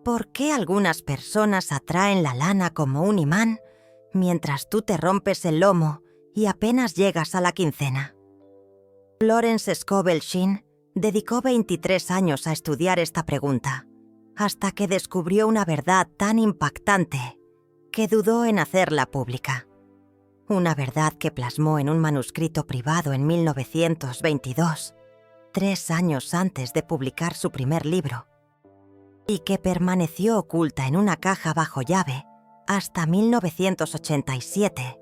¿Por qué algunas personas atraen la lana como un imán mientras tú te rompes el lomo y apenas llegas a la quincena? Florence Scovel Shinn dedicó 23 años a estudiar esta pregunta, hasta que descubrió una verdad tan impactante que dudó en hacerla pública. Una verdad que plasmó en un manuscrito privado en 1922, 3 años antes de publicar su primer libro, y que permaneció oculta en una caja bajo llave hasta 1987.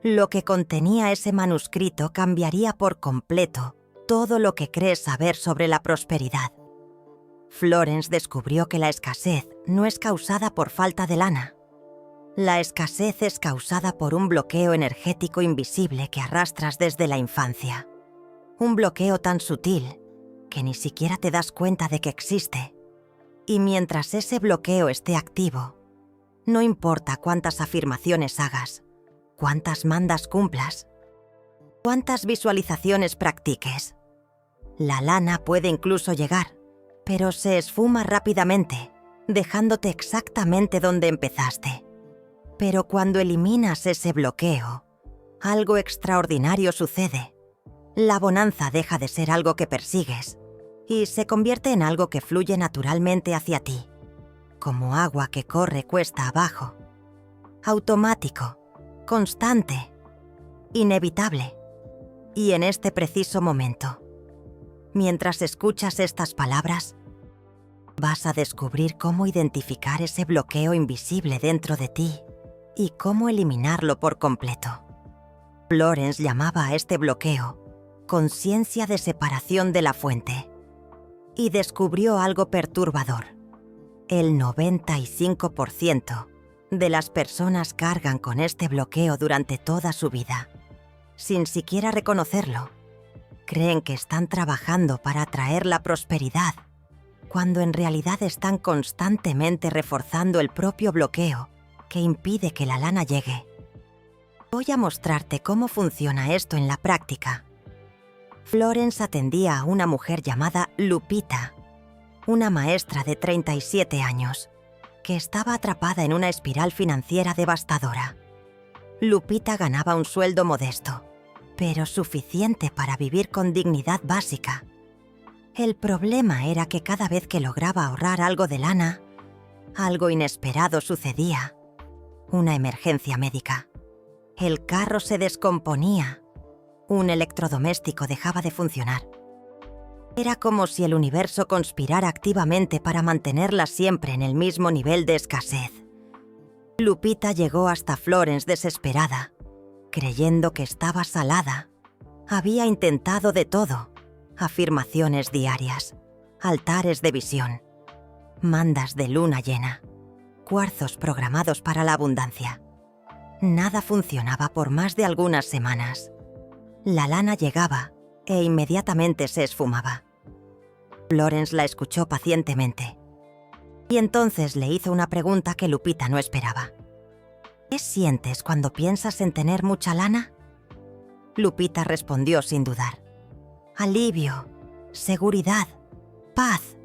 Lo que contenía ese manuscrito cambiaría por completo todo lo que crees saber sobre la prosperidad. Florence descubrió que la escasez no es causada por falta de lana. La escasez es causada por un bloqueo energético invisible que arrastras desde la infancia. Un bloqueo tan sutil que ni siquiera te das cuenta de que existe. Y mientras ese bloqueo esté activo, no importa cuántas afirmaciones hagas, cuántas mandas cumplas, cuántas visualizaciones practiques, la lana puede incluso llegar, pero se esfuma rápidamente, dejándote exactamente donde empezaste. Pero cuando eliminas ese bloqueo, algo extraordinario sucede. La bonanza deja de ser algo que persigues y se convierte en algo que fluye naturalmente hacia ti, como agua que corre cuesta abajo. Automático, constante, inevitable. Y en este preciso momento, mientras escuchas estas palabras, vas a descubrir cómo identificar ese bloqueo invisible dentro de ti y cómo eliminarlo por completo. Florence llamaba a este bloqueo conciencia de separación de la fuente y descubrió algo perturbador. El 95% de las personas cargan con este bloqueo durante toda su vida, sin siquiera reconocerlo. Creen que están trabajando para atraer la prosperidad, cuando en realidad están constantemente reforzando el propio bloqueo que impide que la lana llegue. Voy a mostrarte cómo funciona esto en la práctica. Florence atendía a una mujer llamada Lupita, una maestra de 37 años, que estaba atrapada en una espiral financiera devastadora. Lupita ganaba un sueldo modesto, pero suficiente para vivir con dignidad básica. El problema era que cada vez que lograba ahorrar algo de lana, algo inesperado sucedía. Una emergencia médica. El carro se descomponía. Un electrodoméstico dejaba de funcionar. Era como si el universo conspirara activamente para mantenerla siempre en el mismo nivel de escasez. Lupita llegó hasta Florence desesperada, creyendo que estaba salada. Había intentado de todo: afirmaciones diarias, altares de visión, mandas de luna llena, cuarzos programados para la abundancia. Nada funcionaba por más de algunas semanas. La lana llegaba e inmediatamente se esfumaba. Florence la escuchó pacientemente. Y entonces le hizo una pregunta que Lupita no esperaba. ¿Qué sientes cuando piensas en tener mucha lana? Lupita respondió sin dudar. Alivio, seguridad, paz.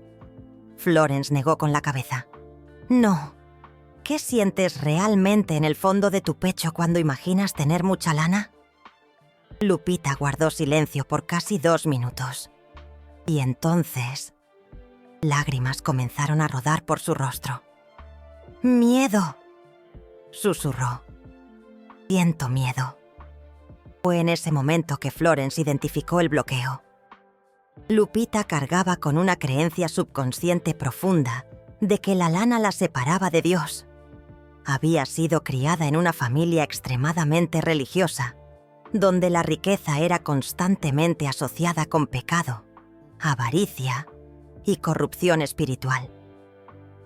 Florence negó con la cabeza. No. ¿Qué sientes realmente en el fondo de tu pecho cuando imaginas tener mucha lana? Lupita guardó silencio por casi 2 minutos. Y entonces, lágrimas comenzaron a rodar por su rostro. «Miedo», susurró. «Siento miedo». Fue en ese momento que Florence identificó el bloqueo. Lupita cargaba con una creencia subconsciente profunda de que la lana la separaba de Dios. Había sido criada en una familia extremadamente religiosa, donde la riqueza era constantemente asociada con pecado, avaricia y corrupción espiritual.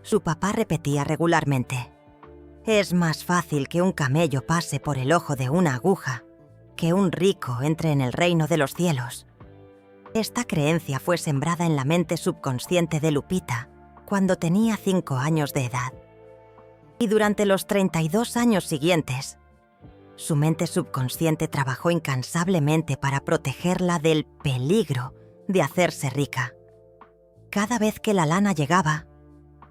Su papá repetía regularmente: «Es más fácil que un camello pase por el ojo de una aguja que un rico entre en el reino de los cielos». Esta creencia fue sembrada en la mente subconsciente de Lupita cuando tenía 5 años de edad. Y durante los 32 años siguientes, su mente subconsciente trabajó incansablemente para protegerla del peligro de hacerse rica. Cada vez que la lana llegaba,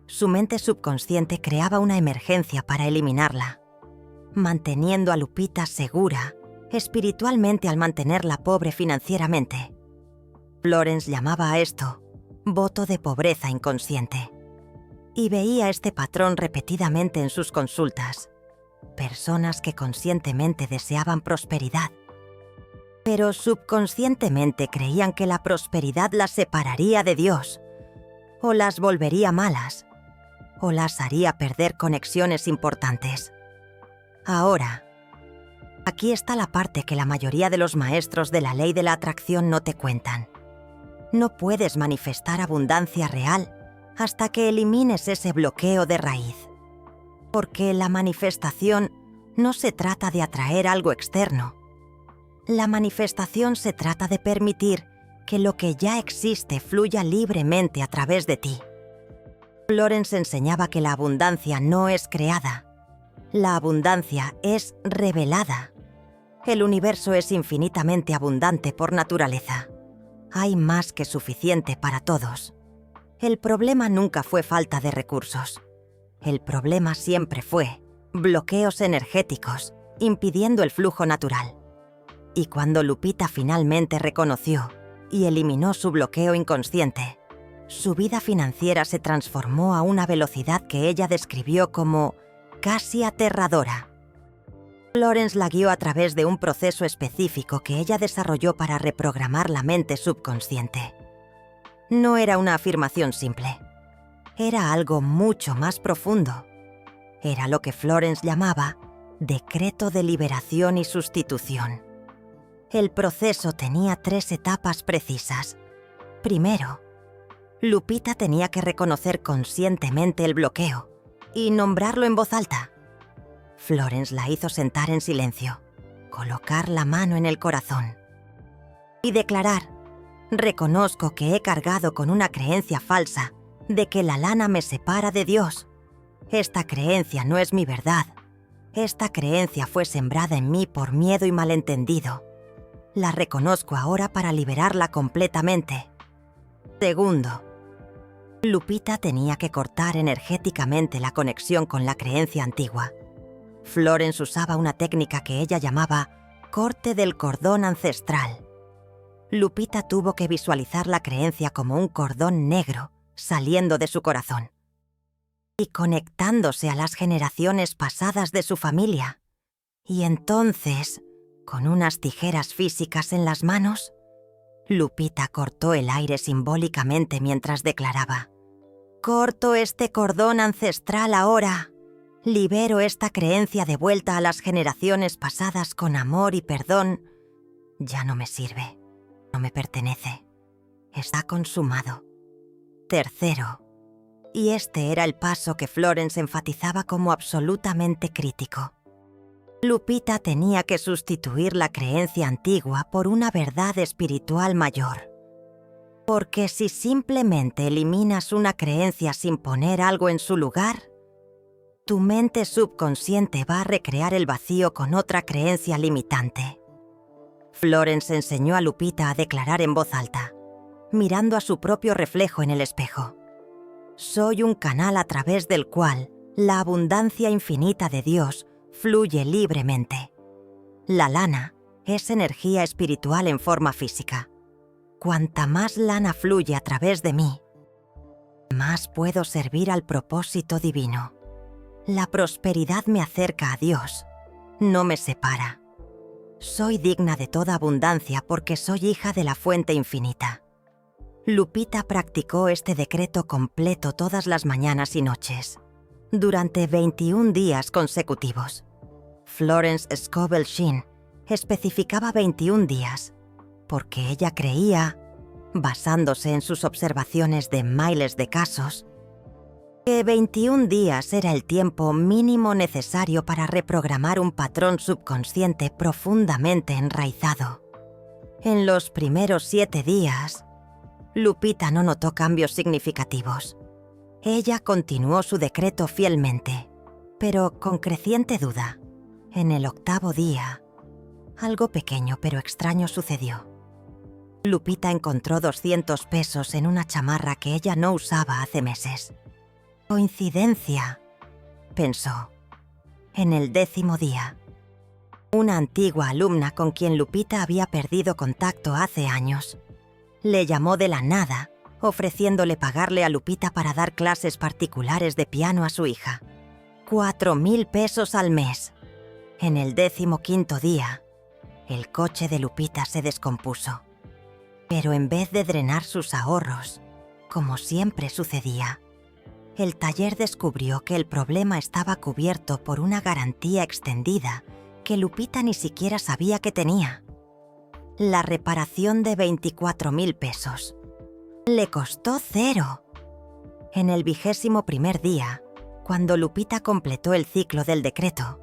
Su mente subconsciente creaba una emergencia para eliminarla, manteniendo a Lupita segura espiritualmente al mantenerla pobre financieramente. Florence llamaba a esto voto de pobreza inconsciente. Y veía este patrón repetidamente en sus consultas. Personas que conscientemente deseaban prosperidad, pero subconscientemente creían que la prosperidad las separaría de Dios, o las volvería malas, o las haría perder conexiones importantes. Ahora, aquí está la parte que la mayoría de los maestros de la ley de la atracción no te cuentan. No puedes manifestar abundancia real hasta que elimines ese bloqueo de raíz. Porque la manifestación no se trata de atraer algo externo. La manifestación se trata de permitir que lo que ya existe fluya libremente a través de ti. Florence enseñaba que la abundancia no es creada. La abundancia es revelada. El universo es infinitamente abundante por naturaleza. Hay más que suficiente para todos. El problema nunca fue falta de recursos. El problema siempre fue bloqueos energéticos, impidiendo el flujo natural. Y cuando Lupita finalmente reconoció y eliminó su bloqueo inconsciente, su vida financiera se transformó a una velocidad que ella describió como casi aterradora. Florence la guió a través de un proceso específico que ella desarrolló para reprogramar la mente subconsciente. No era una afirmación simple. Era algo mucho más profundo. Era lo que Florence llamaba decreto de liberación y sustitución. El proceso tenía 3 etapas precisas. Primero, Lupita tenía que reconocer conscientemente el bloqueo y nombrarlo en voz alta. Florence la hizo sentar en silencio, colocar la mano en el corazón y declarar: reconozco que he cargado con una creencia falsa de que la lana me separa de Dios. Esta creencia no es mi verdad. Esta creencia fue sembrada en mí por miedo y malentendido. La reconozco ahora para liberarla completamente. Segundo, Lupita tenía que cortar energéticamente la conexión con la creencia antigua. Florence usaba una técnica que ella llamaba corte del cordón ancestral. Lupita tuvo que visualizar la creencia como un cordón negro saliendo de su corazón y conectándose a las generaciones pasadas de su familia. Y entonces, con unas tijeras físicas en las manos, Lupita cortó el aire simbólicamente mientras declaraba: corto este cordón ancestral ahora. Libero esta creencia de vuelta a las generaciones pasadas con amor y perdón. Ya no me sirve, no me pertenece. Está consumado. Tercero, y este era el paso que Florence enfatizaba como absolutamente crítico. Lupita tenía que sustituir la creencia antigua por una verdad espiritual mayor. Porque si simplemente eliminas una creencia sin poner algo en su lugar, tu mente subconsciente va a recrear el vacío con otra creencia limitante. Florence enseñó a Lupita a declarar en voz alta, mirando a su propio reflejo en el espejo: soy un canal a través del cual la abundancia infinita de Dios fluye libremente. La lana es energía espiritual en forma física. Cuanta más lana fluye a través de mí, más puedo servir al propósito divino. La prosperidad me acerca a Dios, no me separa. Soy digna de toda abundancia porque soy hija de la fuente infinita. Lupita practicó este decreto completo todas las mañanas y noches, durante 21 días consecutivos. Florence Scovel Shinn especificaba 21 días, porque ella creía, basándose en sus observaciones de miles de casos, que 21 días era el tiempo mínimo necesario para reprogramar un patrón subconsciente profundamente enraizado. En los primeros 7 días, Lupita no notó cambios significativos. Ella continuó su decreto fielmente, pero con creciente duda. En el 8º día, algo pequeño pero extraño sucedió. Lupita encontró 200 pesos en una chamarra que ella no usaba hace meses. Coincidencia, pensó. En el 10º día, una antigua alumna con quien Lupita había perdido contacto hace años le llamó de la nada, ofreciéndole pagarle a Lupita para dar clases particulares de piano a su hija. 4.000 pesos al mes. En el 15º día, el coche de Lupita se descompuso. Pero en vez de drenar sus ahorros, como siempre sucedía, el taller descubrió que el problema estaba cubierto por una garantía extendida que Lupita ni siquiera sabía que tenía. La reparación de 24.000 pesos. Le costó 0. En el 21º día, cuando Lupita completó el ciclo del decreto,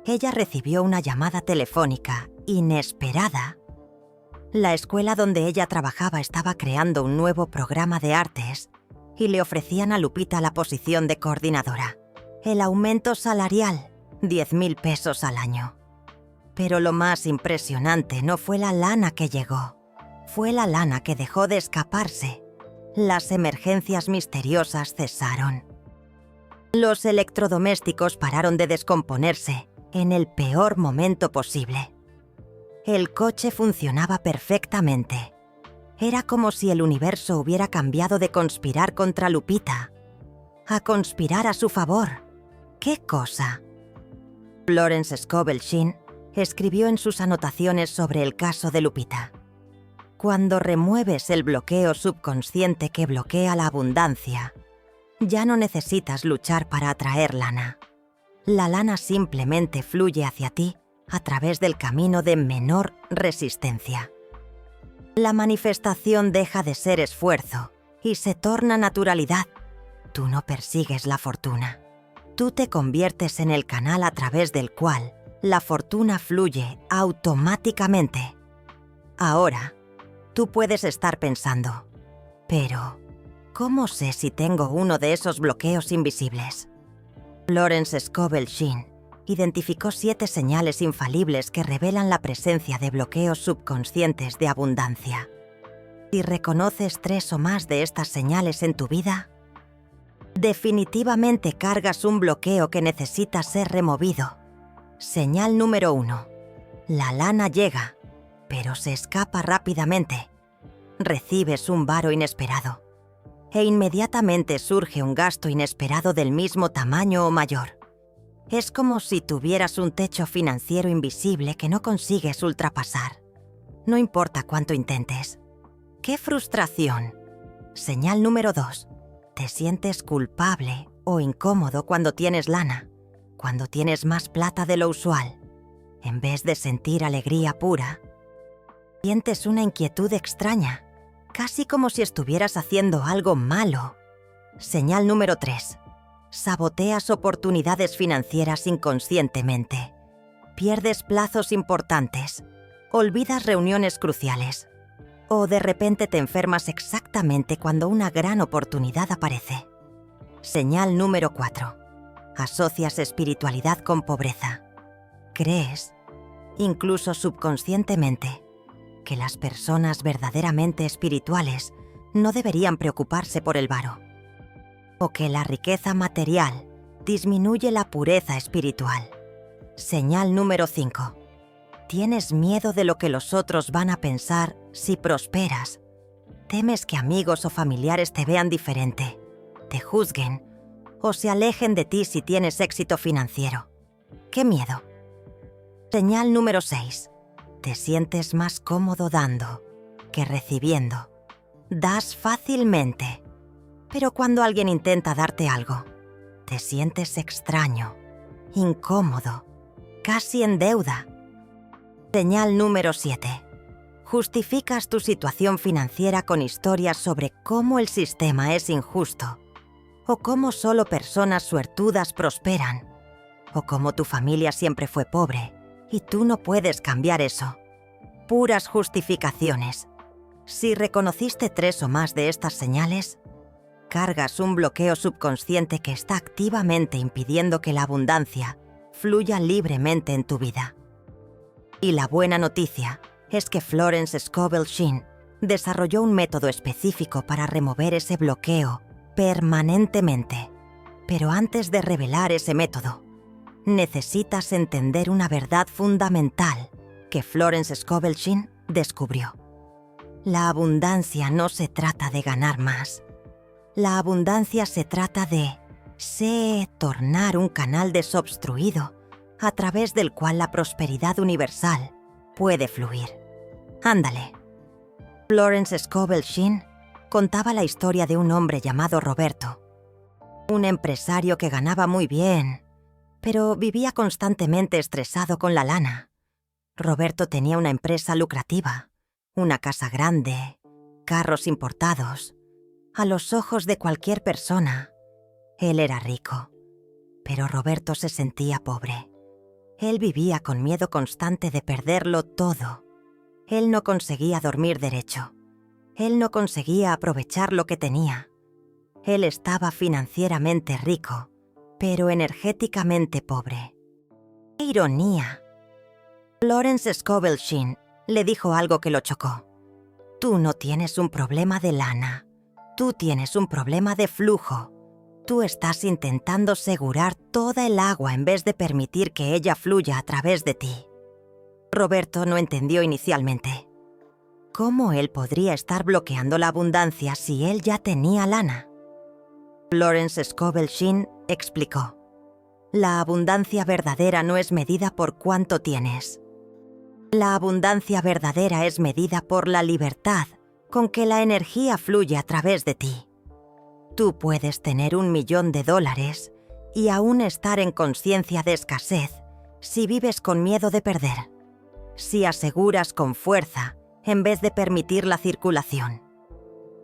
ella recibió una llamada telefónica inesperada. La escuela donde ella trabajaba estaba creando un nuevo programa de artes y le ofrecían a Lupita la posición de coordinadora. El aumento salarial, 10.000 pesos al año. Pero lo más impresionante no fue la lana que llegó, fue la lana que dejó de escaparse. Las emergencias misteriosas cesaron. Los electrodomésticos pararon de descomponerse en el peor momento posible. El coche funcionaba perfectamente. Era como si el universo hubiera cambiado de conspirar contra Lupita a conspirar a su favor. ¿Qué cosa? Florence Scovel Shinn escribió en sus anotaciones sobre el caso de Lupita. Cuando remueves el bloqueo subconsciente que bloquea la abundancia, ya no necesitas luchar para atraer lana. La lana simplemente fluye hacia ti a través del camino de menor resistencia. La manifestación deja de ser esfuerzo y se torna naturalidad. Tú no persigues la fortuna. Tú te conviertes en el canal a través del cual la fortuna fluye automáticamente. Ahora, tú puedes estar pensando, pero ¿cómo sé si tengo uno de esos bloqueos invisibles? Florence Scovel Shinn identificó 7 señales infalibles que revelan la presencia de bloqueos subconscientes de abundancia. Si reconoces 3 o más de estas señales en tu vida, definitivamente cargas un bloqueo que necesita ser removido. Señal número 1. La lana llega, pero se escapa rápidamente. Recibes un varo inesperado e inmediatamente surge un gasto inesperado del mismo tamaño o mayor. Es como si tuvieras un techo financiero invisible que no consigues ultrapasar. No importa cuánto intentes. ¡Qué frustración! Señal número 2. Te sientes culpable o incómodo cuando tienes lana, cuando tienes más plata de lo usual. En vez de sentir alegría pura, sientes una inquietud extraña, casi como si estuvieras haciendo algo malo. Señal número 3. Saboteas oportunidades financieras inconscientemente. Pierdes plazos importantes. Olvidas reuniones cruciales. O de repente te enfermas exactamente cuando una gran oportunidad aparece. Señal número 4. Asocias espiritualidad con pobreza. Crees, incluso subconscientemente, que las personas verdaderamente espirituales no deberían preocuparse por el varo, o que la riqueza material disminuye la pureza espiritual. Señal número 5. Tienes miedo de lo que los otros van a pensar si prosperas. Temes que amigos o familiares te vean diferente, te juzguen o se alejen de ti si tienes éxito financiero. ¡Qué miedo! Señal número 6. Te sientes más cómodo dando que recibiendo. Das fácilmente, pero cuando alguien intenta darte algo, te sientes extraño, incómodo, casi en deuda. Señal número 7. Justificas tu situación financiera con historias sobre cómo el sistema es injusto, o cómo solo personas suertudas prosperan, o cómo tu familia siempre fue pobre y tú no puedes cambiar eso. Puras justificaciones. Si reconociste 3 o más de estas señales, cargas un bloqueo subconsciente que está activamente impidiendo que la abundancia fluya libremente en tu vida. Y la buena noticia es que Florence Scovel Shinn desarrolló un método específico para remover ese bloqueo permanentemente. Pero antes de revelar ese método, necesitas entender una verdad fundamental que Florence Scovel Shinn descubrió. La abundancia no se trata de ganar más. La abundancia se trata de tornar un canal desobstruido a través del cual la prosperidad universal puede fluir. Ándale. Florence Scovel Shinn contaba la historia de un hombre llamado Roberto, un empresario que ganaba muy bien, pero vivía constantemente estresado con la lana. Roberto tenía una empresa lucrativa, una casa grande, carros importados. A los ojos de cualquier persona, él era rico, pero Roberto se sentía pobre. Él vivía con miedo constante de perderlo todo. Él no conseguía dormir derecho. Él no conseguía aprovechar lo que tenía. Él estaba financieramente rico, pero energéticamente pobre. ¡Qué ironía! Florence Scovel Shinn le dijo algo que lo chocó. Tú no tienes un problema de lana. Tú tienes un problema de flujo. Tú estás intentando segurar toda el agua en vez de permitir que ella fluya a través de ti. Roberto no entendió inicialmente. ¿Cómo él podría estar bloqueando la abundancia si él ya tenía lana? Florence Scovel Shinn explicó. La abundancia verdadera no es medida por cuánto tienes. La abundancia verdadera es medida por la libertad con que la energía fluye a través de ti. Tú puedes tener $1.000.000 y aún estar en conciencia de escasez si vives con miedo de perder, si aseguras con fuerza en vez de permitir la circulación.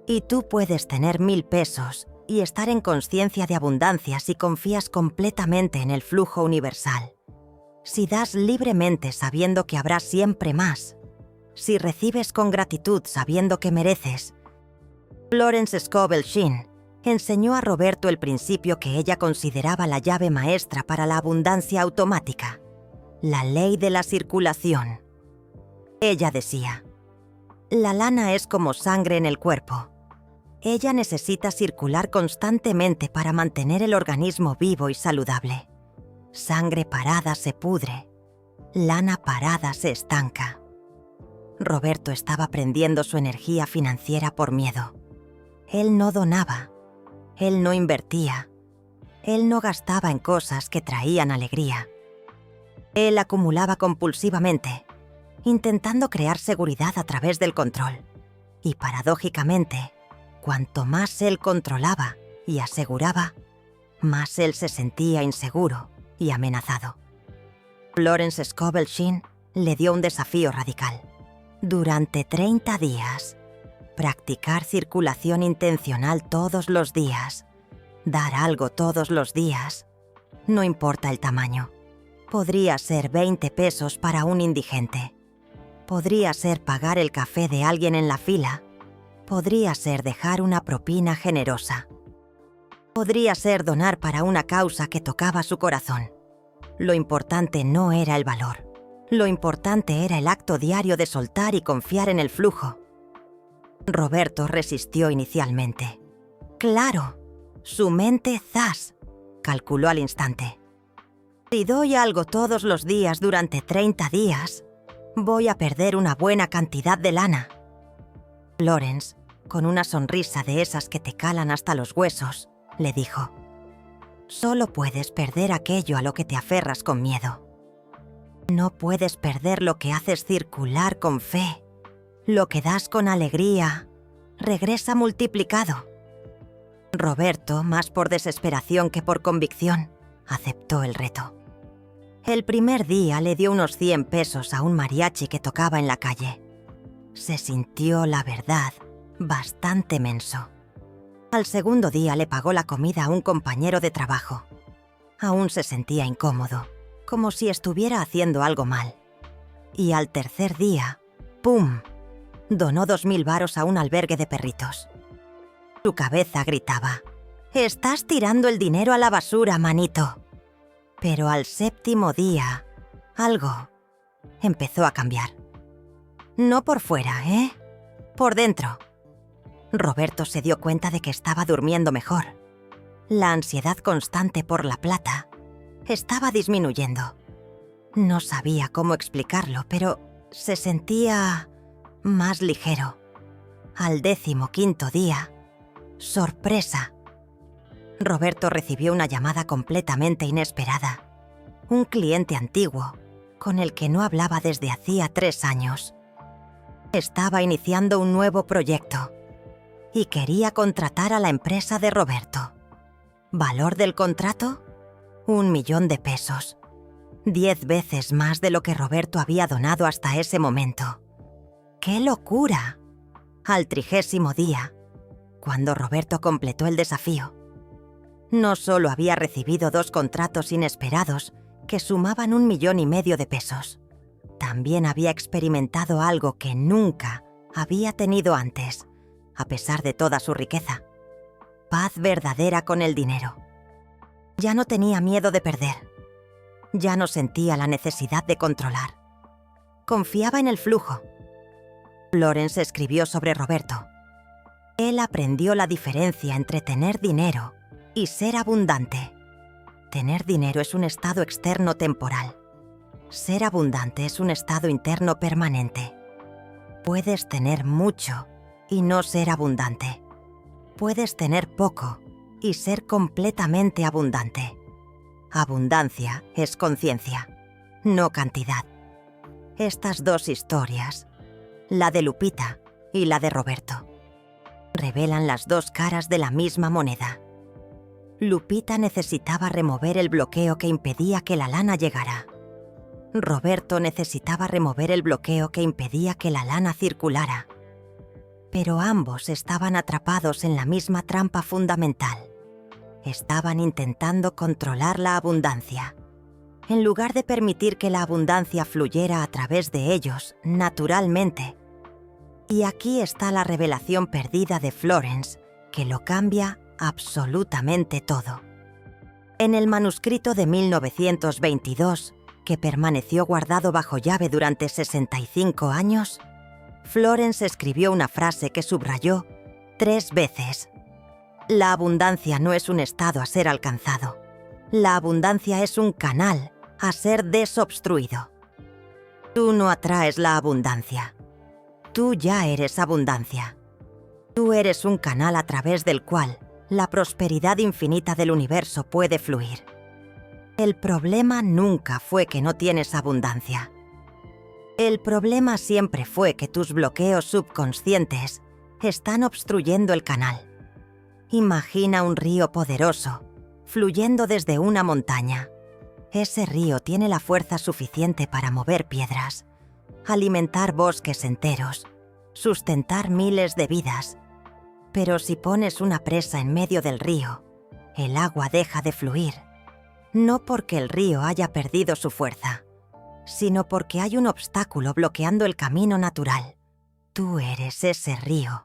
Y tú puedes tener $1,000 y estar en conciencia de abundancia si confías completamente en el flujo universal, si das libremente sabiendo que habrá siempre más, si recibes con gratitud sabiendo que mereces. Florence Scovel Shinn enseñó a Roberto el principio que ella consideraba la llave maestra para la abundancia automática, la ley de la circulación. Ella decía, la lana es como sangre en el cuerpo. Ella necesita circular constantemente para mantener el organismo vivo y saludable. Sangre parada se pudre, lana parada se estanca. Roberto estaba prendiendo su energía financiera por miedo. Él no donaba, él no invertía, él no gastaba en cosas que traían alegría. Él acumulaba compulsivamente, intentando crear seguridad a través del control. Y paradójicamente, cuanto más él controlaba y aseguraba, más él se sentía inseguro y amenazado. Florence Scovel Shinn le dio un desafío radical. Durante 30 días, practicar circulación intencional todos los días, dar algo todos los días, no importa el tamaño. Podría ser $20 para un indigente. Podría ser pagar el café de alguien en la fila. Podría ser dejar una propina generosa. Podría ser donar para una causa que tocaba su corazón. Lo importante no era el valor. Lo importante era el acto diario de soltar y confiar en el flujo. Roberto resistió inicialmente. Claro, su mente calculó al instante. Si doy algo todos los días durante 30 días, voy a perder una buena cantidad de lana. Florence, con una sonrisa de esas que te calan hasta los huesos, le dijo, solo puedes perder aquello a lo que te aferras con miedo. No puedes perder lo que haces circular con fe. Lo que das con alegría regresa multiplicado. Roberto, más por desesperación que por convicción, aceptó el reto. El primer día le dio unos $100 a un mariachi que tocaba en la calle. Se sintió, la verdad, bastante menso. Al segundo día le pagó la comida a un compañero de trabajo. Aún se sentía incómodo, como si estuviera haciendo algo mal. Y al tercer día, ¡pum!, donó $2,000 a un albergue de perritos. Su cabeza gritaba, «Estás tirando el dinero a la basura, manito». Pero al séptimo día, algo empezó a cambiar. No por fuera, por dentro. Roberto se dio cuenta de que estaba durmiendo mejor. La ansiedad constante por la plata estaba disminuyendo. No sabía cómo explicarlo, pero se sentía más ligero. Al 15º día, ¡sorpresa! Roberto recibió una llamada completamente inesperada. Un cliente antiguo, con el que no hablaba desde hacía 3 años. Estaba iniciando un nuevo proyecto y quería contratar a la empresa de Roberto. ¿Valor del contrato? 1 millón de pesos. 10 veces más de lo que Roberto había donado hasta ese momento. ¡Qué locura! Al 30º día, cuando Roberto completó el desafío, no solo había recibido 2 contratos inesperados que sumaban 1,5 millones de pesos, también había experimentado algo que nunca había tenido antes, a pesar de toda su riqueza: paz verdadera con el dinero. Ya no tenía miedo de perder. Ya no sentía la necesidad de controlar. Confiaba en el flujo. Florence escribió sobre Roberto. Él aprendió la diferencia entre tener dinero y ser abundante. Tener dinero es un estado externo temporal. Ser abundante es un estado interno permanente. Puedes tener mucho y no ser abundante. Puedes tener poco y ser completamente abundante. Abundancia es conciencia, no cantidad. Estas 2 historias, la de Lupita y la de Roberto, revelan las 2 caras de la misma moneda. Lupita necesitaba remover el bloqueo que impedía que la lana llegara. Roberto necesitaba remover el bloqueo que impedía que la lana circulara. Pero ambos estaban atrapados en la misma trampa fundamental. Estaban intentando controlar la abundancia, en lugar de permitir que la abundancia fluyera a través de ellos, naturalmente. Y aquí está la revelación perdida de Florence, que lo cambia absolutamente todo. En el manuscrito de 1922, que permaneció guardado bajo llave durante 65 años, Florence escribió una frase que subrayó 3 veces. La abundancia no es un estado a ser alcanzado. La abundancia es un canal a ser desobstruido. Tú no atraes la abundancia. Tú ya eres abundancia. Tú eres un canal a través del cual la prosperidad infinita del universo puede fluir. El problema nunca fue que no tienes abundancia. El problema siempre fue que tus bloqueos subconscientes están obstruyendo el canal. Imagina un río poderoso, fluyendo desde una montaña. Ese río tiene la fuerza suficiente para mover piedras, alimentar bosques enteros, sustentar miles de vidas. Pero si pones una presa en medio del río, el agua deja de fluir. No porque el río haya perdido su fuerza, sino porque hay un obstáculo bloqueando el camino natural. Tú eres ese río.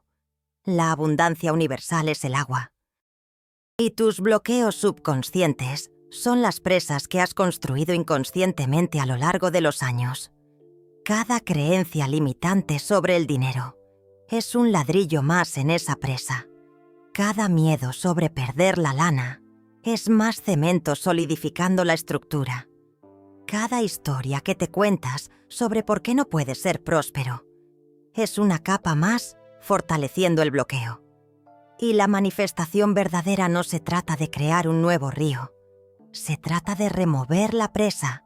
La abundancia universal es el agua. Y tus bloqueos subconscientes son las presas que has construido inconscientemente a lo largo de los años. Cada creencia limitante sobre el dinero es un ladrillo más en esa presa. Cada miedo sobre perder la lana es más cemento solidificando la estructura. Cada historia que te cuentas sobre por qué no puedes ser próspero es una capa más fortaleciendo el bloqueo. Y la manifestación verdadera no se trata de crear un nuevo río. Se trata de remover la presa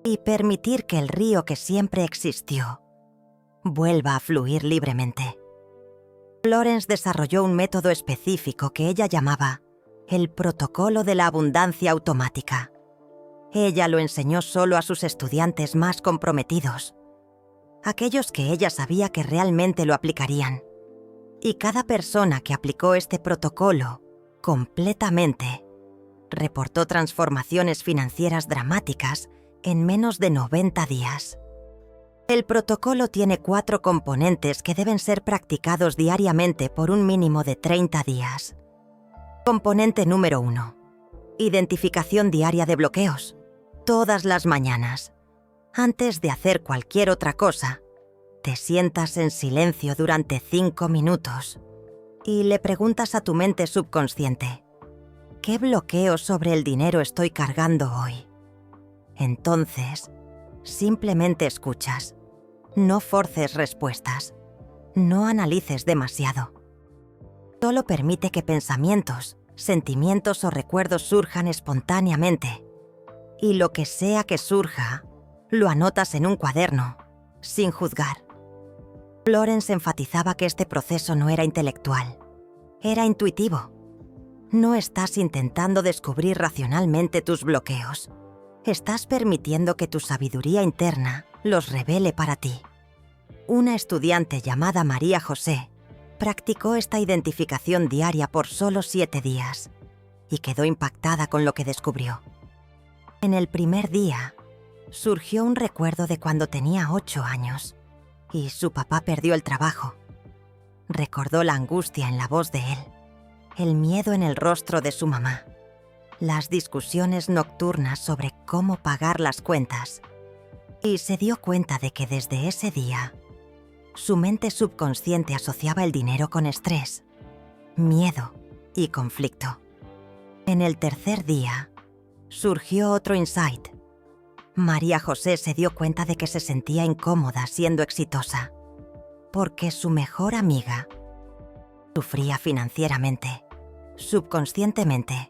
y permitir que el río que siempre existió vuelva a fluir libremente. Florence desarrolló un método específico que ella llamaba el protocolo de la abundancia automática. Ella lo enseñó solo a sus estudiantes más comprometidos, aquellos que ella sabía que realmente lo aplicarían. Y cada persona que aplicó este protocolo completamente reportó transformaciones financieras dramáticas en menos de 90 días. El protocolo tiene 4 componentes que deben ser practicados diariamente por un mínimo de 30 días. Componente número 1. Identificación diaria de bloqueos. Todas las mañanas, antes de hacer cualquier otra cosa, te sientas en silencio durante 5 minutos y le preguntas a tu mente subconsciente: ¿qué bloqueo sobre el dinero estoy cargando hoy? Entonces, simplemente escuchas. No forces respuestas. No analices demasiado. Solo permite que pensamientos, sentimientos o recuerdos surjan espontáneamente. Y lo que sea que surja, lo anotas en un cuaderno, sin juzgar. Florence enfatizaba que este proceso no era intelectual, era intuitivo. No estás intentando descubrir racionalmente tus bloqueos. Estás permitiendo que tu sabiduría interna los revele para ti. Una estudiante llamada María José practicó esta identificación diaria por solo 7 días y quedó impactada con lo que descubrió. En el primer día, surgió un recuerdo de cuando tenía 8 años y su papá perdió el trabajo. Recordó la angustia en la voz de él, el miedo en el rostro de su mamá, las discusiones nocturnas sobre cómo pagar las cuentas, y se dio cuenta de que desde ese día, su mente subconsciente asociaba el dinero con estrés, miedo y conflicto. En el tercer día, surgió otro insight. María José se dio cuenta de que se sentía incómoda siendo exitosa, porque su mejor amiga sufría financieramente. Subconscientemente,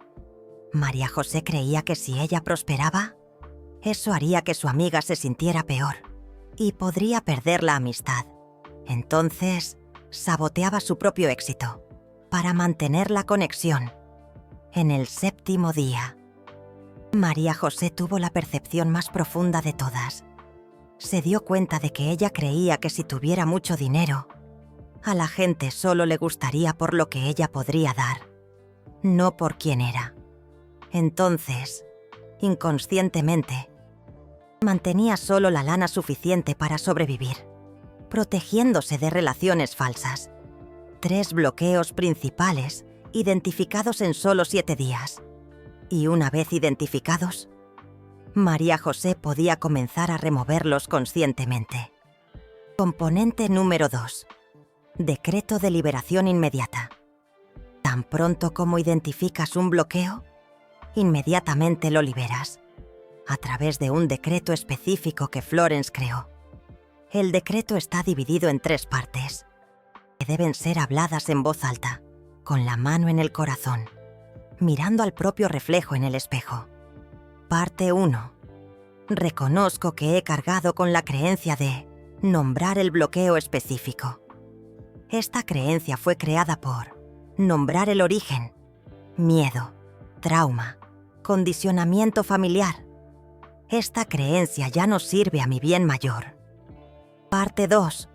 María José creía que si ella prosperaba, eso haría que su amiga se sintiera peor y podría perder la amistad. Entonces, saboteaba su propio éxito para mantener la conexión. En el 7º día, María José tuvo la percepción más profunda de todas. Se dio cuenta de que ella creía que si tuviera mucho dinero, a la gente solo le gustaría por lo que ella podría dar, no por quién era. Entonces, inconscientemente, mantenía solo la lana suficiente para sobrevivir, protegiéndose de relaciones falsas. 3 bloqueos principales identificados en solo 7 días. Y una vez identificados, María José podía comenzar a removerlos conscientemente. Componente número 2. Decreto de liberación inmediata. Tan pronto como identificas un bloqueo, inmediatamente lo liberas, a través de un decreto específico que Florence creó. El decreto está dividido en 3 partes, que deben ser habladas en voz alta, con la mano en el corazón, mirando al propio reflejo en el espejo. Parte 1. Reconozco que he cargado con la creencia de nombrar el bloqueo específico. Esta creencia fue creada por nombrar el origen, miedo, trauma, condicionamiento familiar. Esta creencia ya no sirve a mi bien mayor. Parte 2.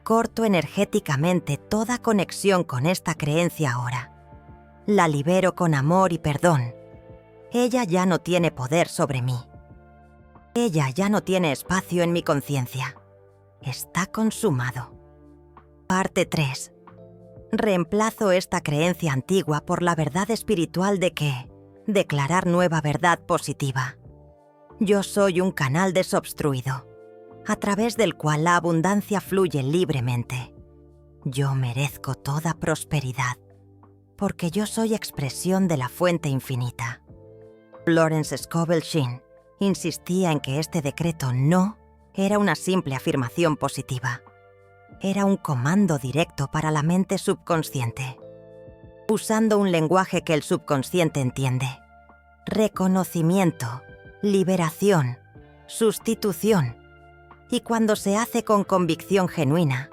Corto energéticamente toda conexión con esta creencia ahora. La libero con amor y perdón. Ella ya no tiene poder sobre mí. Ella ya no tiene espacio en mi conciencia. Está consumado. Parte 3. Reemplazo esta creencia antigua por la verdad espiritual de que declarar nueva verdad positiva. Yo soy un canal desobstruido, a través del cual la abundancia fluye libremente. Yo merezco toda prosperidad, porque yo soy expresión de la fuente infinita. Florence Scovel Shinn insistía en que este decreto no era una simple afirmación positiva. Era un comando directo para la mente subconsciente, usando un lenguaje que el subconsciente entiende. Reconocimiento, liberación, sustitución. Y cuando se hace con convicción genuina,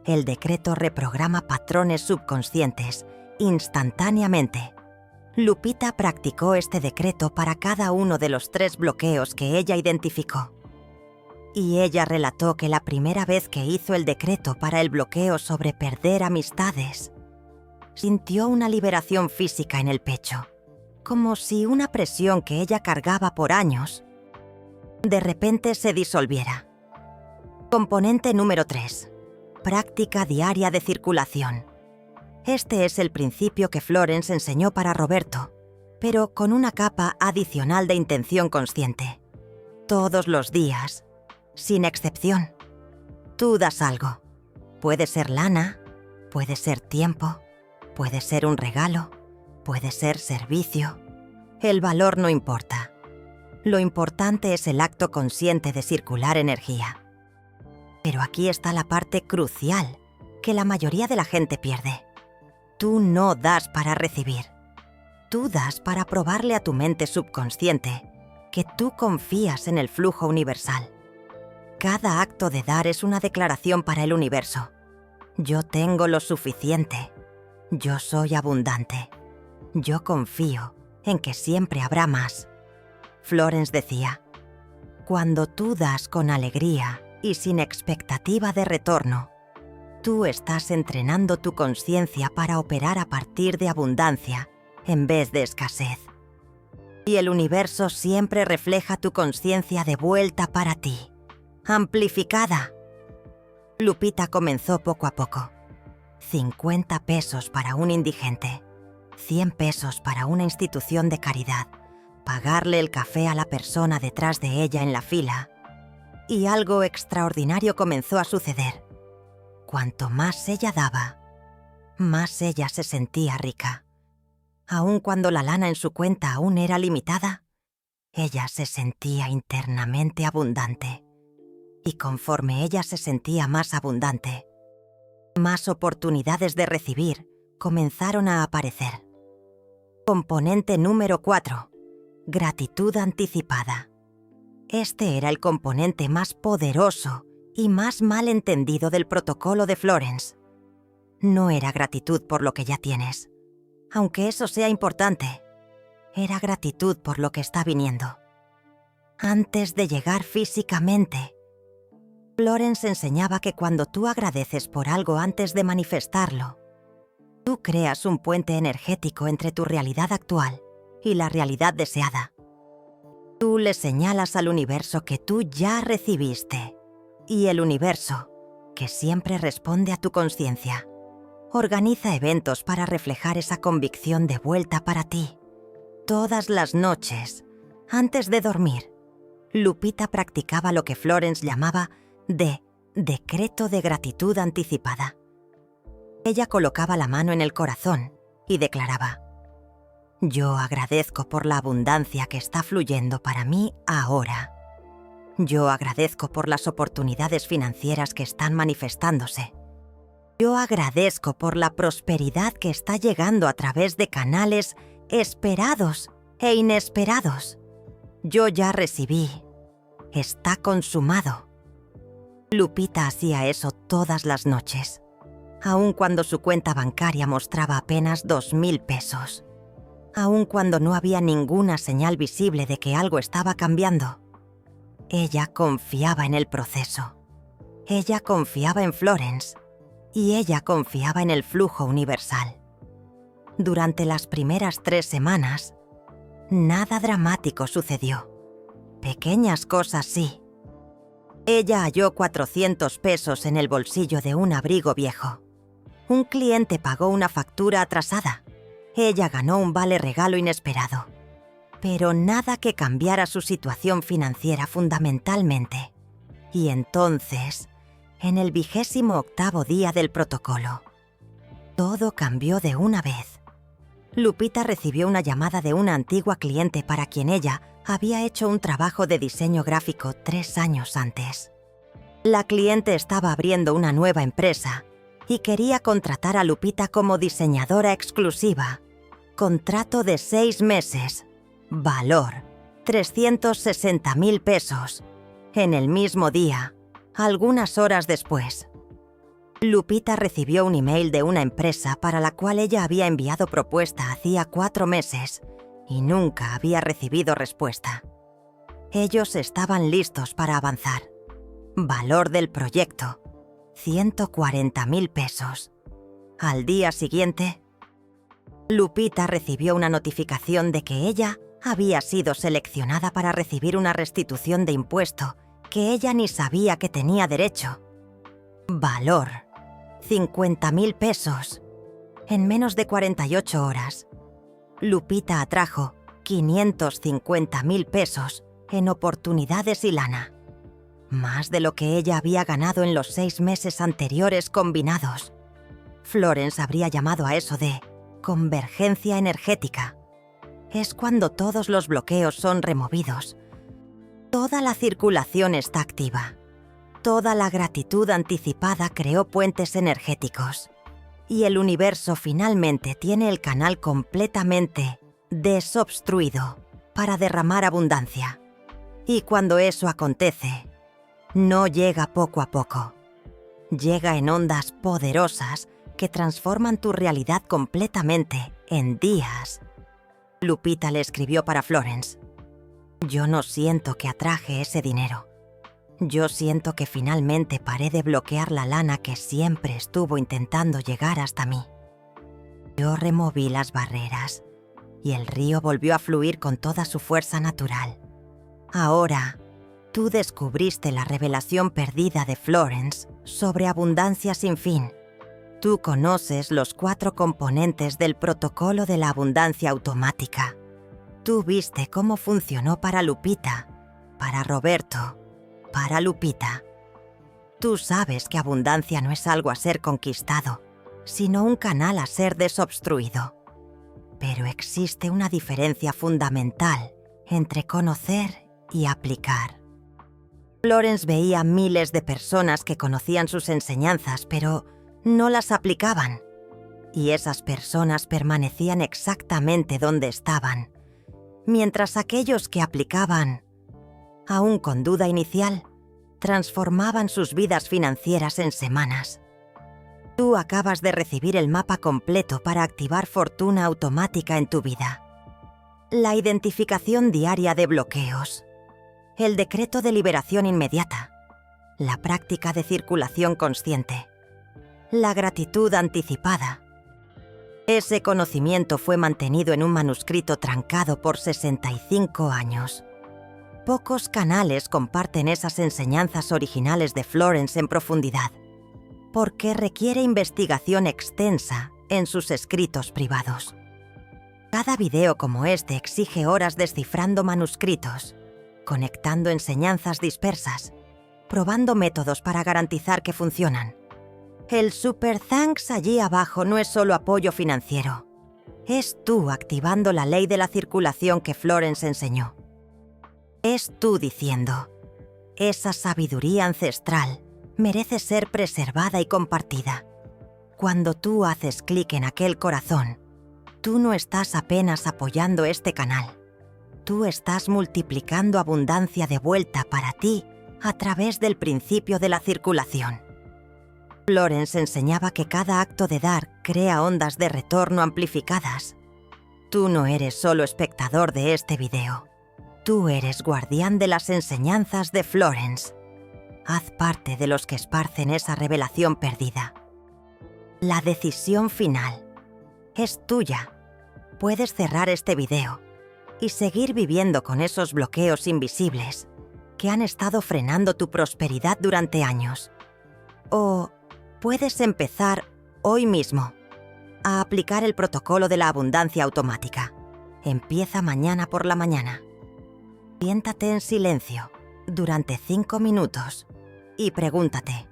el decreto reprograma patrones subconscientes instantáneamente. Lupita practicó este decreto para cada uno de los 3 bloqueos que ella identificó. Y ella relató que la primera vez que hizo el decreto para el bloqueo sobre perder amistades, sintió una liberación física en el pecho, como si una presión que ella cargaba por años, de repente se disolviera. Componente número 3. Práctica diaria de circulación. Este es el principio que Florence enseñó para Roberto, pero con una capa adicional de intención consciente. Todos los días, sin excepción, tú das algo. Puede ser lana, puede ser tiempo, puede ser un regalo, puede ser servicio. El valor no importa. Lo importante es el acto consciente de circular energía. Pero aquí está la parte crucial que la mayoría de la gente pierde. Tú no das para recibir. Tú das para probarle a tu mente subconsciente que tú confías en el flujo universal. Cada acto de dar es una declaración para el universo. Yo tengo lo suficiente. Yo soy abundante. Yo confío en que siempre habrá más. Florence decía, cuando tú das con alegría y sin expectativa de retorno, tú estás entrenando tu conciencia para operar a partir de abundancia en vez de escasez. Y el universo siempre refleja tu conciencia de vuelta para ti, amplificada. Lupita comenzó poco a poco. 50 pesos para un indigente, 100 pesos para una institución de caridad, pagarle el café a la persona detrás de ella en la fila. Y algo extraordinario comenzó a suceder. Cuanto más ella daba, más ella se sentía rica. Aun cuando la lana en su cuenta aún era limitada, ella se sentía internamente abundante. Y conforme ella se sentía más abundante, más oportunidades de recibir comenzaron a aparecer. Componente número 4. Gratitud anticipada. Este era el componente más poderoso y más mal entendido del protocolo de Florence. No era gratitud por lo que ya tienes, aunque eso sea importante. Era gratitud por lo que está viniendo. Antes de llegar físicamente, Florence enseñaba que cuando tú agradeces por algo antes de manifestarlo, tú creas un puente energético entre tu realidad actual y la realidad deseada. Tú le señalas al universo que tú ya recibiste, y el universo, que siempre responde a tu conciencia, organiza eventos para reflejar esa convicción de vuelta para ti. Todas las noches, antes de dormir, Lupita practicaba lo que Florence llamaba decreto de gratitud anticipada. Ella colocaba la mano en el corazón y declaraba: yo agradezco por la abundancia que está fluyendo para mí ahora. Yo agradezco por las oportunidades financieras que están manifestándose. Yo agradezco por la prosperidad que está llegando a través de canales esperados e inesperados. Yo ya recibí. Está consumado. Lupita hacía eso todas las noches, aun cuando su cuenta bancaria mostraba apenas 2,000 pesos. Aun cuando no había ninguna señal visible de que algo estaba cambiando. Ella confiaba en el proceso. Ella confiaba en Florence. Y ella confiaba en el flujo universal. Durante las primeras 3 semanas, nada dramático sucedió. Pequeñas cosas sí. Ella halló 400 pesos en el bolsillo de un abrigo viejo. Un cliente pagó una factura atrasada. Ella ganó un vale regalo inesperado. Pero nada que cambiara su situación financiera fundamentalmente. Y entonces, en el 28º día del protocolo, todo cambió de una vez. Lupita recibió una llamada de una antigua cliente para quien ella había hecho un trabajo de diseño gráfico 3 años antes. La cliente estaba abriendo una nueva empresa y quería contratar a Lupita como diseñadora exclusiva. Contrato de 6 meses. Valor: 360,000 pesos. En el mismo día, algunas horas después, Lupita recibió un email de una empresa para la cual ella había enviado propuesta hacía 4 meses y nunca había recibido respuesta. Ellos estaban listos para avanzar. Valor del proyecto: 140,000 pesos. Al día siguiente, Lupita recibió una notificación de que ella había sido seleccionada para recibir una restitución de impuesto que ella ni sabía que tenía derecho. Valor: 50,000 pesos. En menos de 48 horas, Lupita atrajo 550,000 pesos en oportunidades y lana. Más de lo que ella había ganado en los 6 meses anteriores combinados. Florence habría llamado a eso de convergencia energética. Es cuando todos los bloqueos son removidos. Toda la circulación está activa. Toda la gratitud anticipada creó puentes energéticos. Y el universo finalmente tiene el canal completamente desobstruido para derramar abundancia. Y cuando eso acontece, no llega poco a poco. Llega en ondas poderosas que transforman tu realidad completamente en días. Lupita le escribió para Florence. Yo no siento que atraje ese dinero. Yo siento que finalmente paré de bloquear la lana que siempre estuvo intentando llegar hasta mí. Yo removí las barreras y el río volvió a fluir con toda su fuerza natural. Ahora, tú descubriste la revelación perdida de Florence sobre abundancia sin fin. Tú conoces los 4 componentes del protocolo de la abundancia automática. Tú viste cómo funcionó para Lupita, para Roberto, para Lupita. Tú sabes que abundancia no es algo a ser conquistado, sino un canal a ser desobstruido. Pero existe una diferencia fundamental entre conocer y aplicar. Florence veía miles de personas que conocían sus enseñanzas, pero no las aplicaban. Y esas personas permanecían exactamente donde estaban, mientras aquellos que aplicaban, aún con duda inicial, transformaban sus vidas financieras en semanas. Tú acabas de recibir el mapa completo para activar fortuna automática en tu vida. La identificación diaria de bloqueos. El decreto de liberación inmediata. La práctica de circulación consciente. La gratitud anticipada. Ese conocimiento fue mantenido en un manuscrito trancado por 65 años. Pocos canales comparten esas enseñanzas originales de Florence en profundidad, porque requiere investigación extensa en sus escritos privados. Cada video como este exige horas descifrando manuscritos, conectando enseñanzas dispersas, probando métodos para garantizar que funcionan. El Super Thanks allí abajo no es solo apoyo financiero. Es tú activando la ley de la circulación que Florence enseñó. Es tú diciendo, esa sabiduría ancestral merece ser preservada y compartida. Cuando tú haces clic en aquel corazón, tú no estás apenas apoyando este canal. Tú estás multiplicando abundancia de vuelta para ti a través del principio de la circulación. Florence enseñaba que cada acto de dar crea ondas de retorno amplificadas. Tú no eres solo espectador de este video. Tú eres guardián de las enseñanzas de Florence. Haz parte de los que esparcen esa revelación perdida. La decisión final es tuya. Puedes cerrar este video y seguir viviendo con esos bloqueos invisibles que han estado frenando tu prosperidad durante años. O puedes empezar hoy mismo a aplicar el protocolo de la abundancia automática. Empieza mañana por la mañana. Siéntate en silencio durante 5 minutos y pregúntate,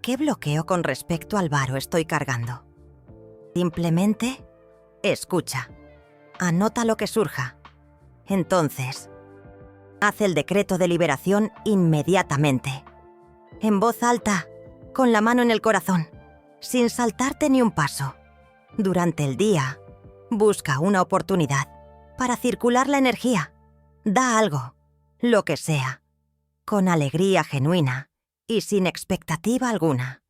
¿qué bloqueo con respecto al varo estoy cargando? Simplemente escucha. Anota lo que surja. Entonces, haz el decreto de liberación inmediatamente. En voz alta, con la mano en el corazón, sin saltarte ni un paso. Durante el día, busca una oportunidad para circular la energía. Da algo, lo que sea, con alegría genuina y sin expectativa alguna.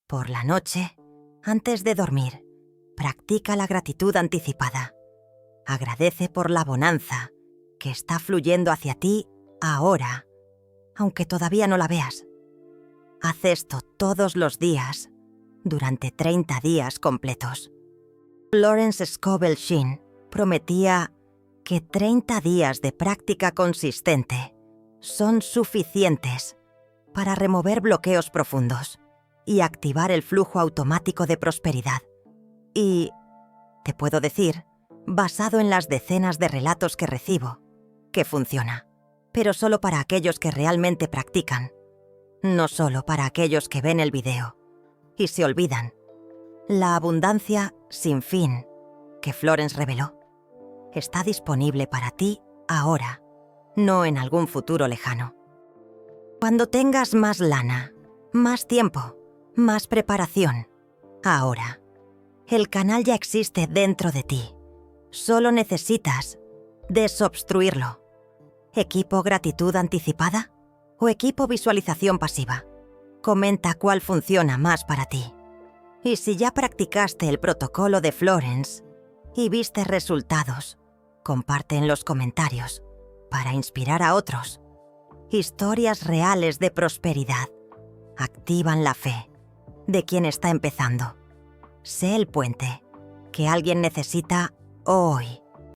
Por la noche, antes de dormir, practica la gratitud anticipada. Agradece por la bonanza que está fluyendo hacia ti ahora, aunque todavía no la veas. Haz esto todos los días, durante 30 días completos. Florence Scovel Shinn prometía que 30 días de práctica consistente son suficientes para remover bloqueos profundos y activar el flujo automático de prosperidad. Y, te puedo decir, basado en las decenas de relatos que recibo, que funciona, pero solo para aquellos que realmente practican, no solo para aquellos que ven el video y se olvidan. La abundancia sin fin que Florence reveló. Está disponible para ti ahora, no en algún futuro lejano. Cuando tengas más lana, más tiempo, más preparación, ahora. El canal ya existe dentro de ti. Solo necesitas desobstruirlo. ¿Equipo gratitud anticipada o equipo visualización pasiva? Comenta cuál funciona más para ti. Y si ya practicaste el protocolo de Florence y viste resultados, comparte en los comentarios para inspirar a otros. Historias reales de prosperidad activan la fe de quien está empezando. Sé el puente que alguien necesita hoy.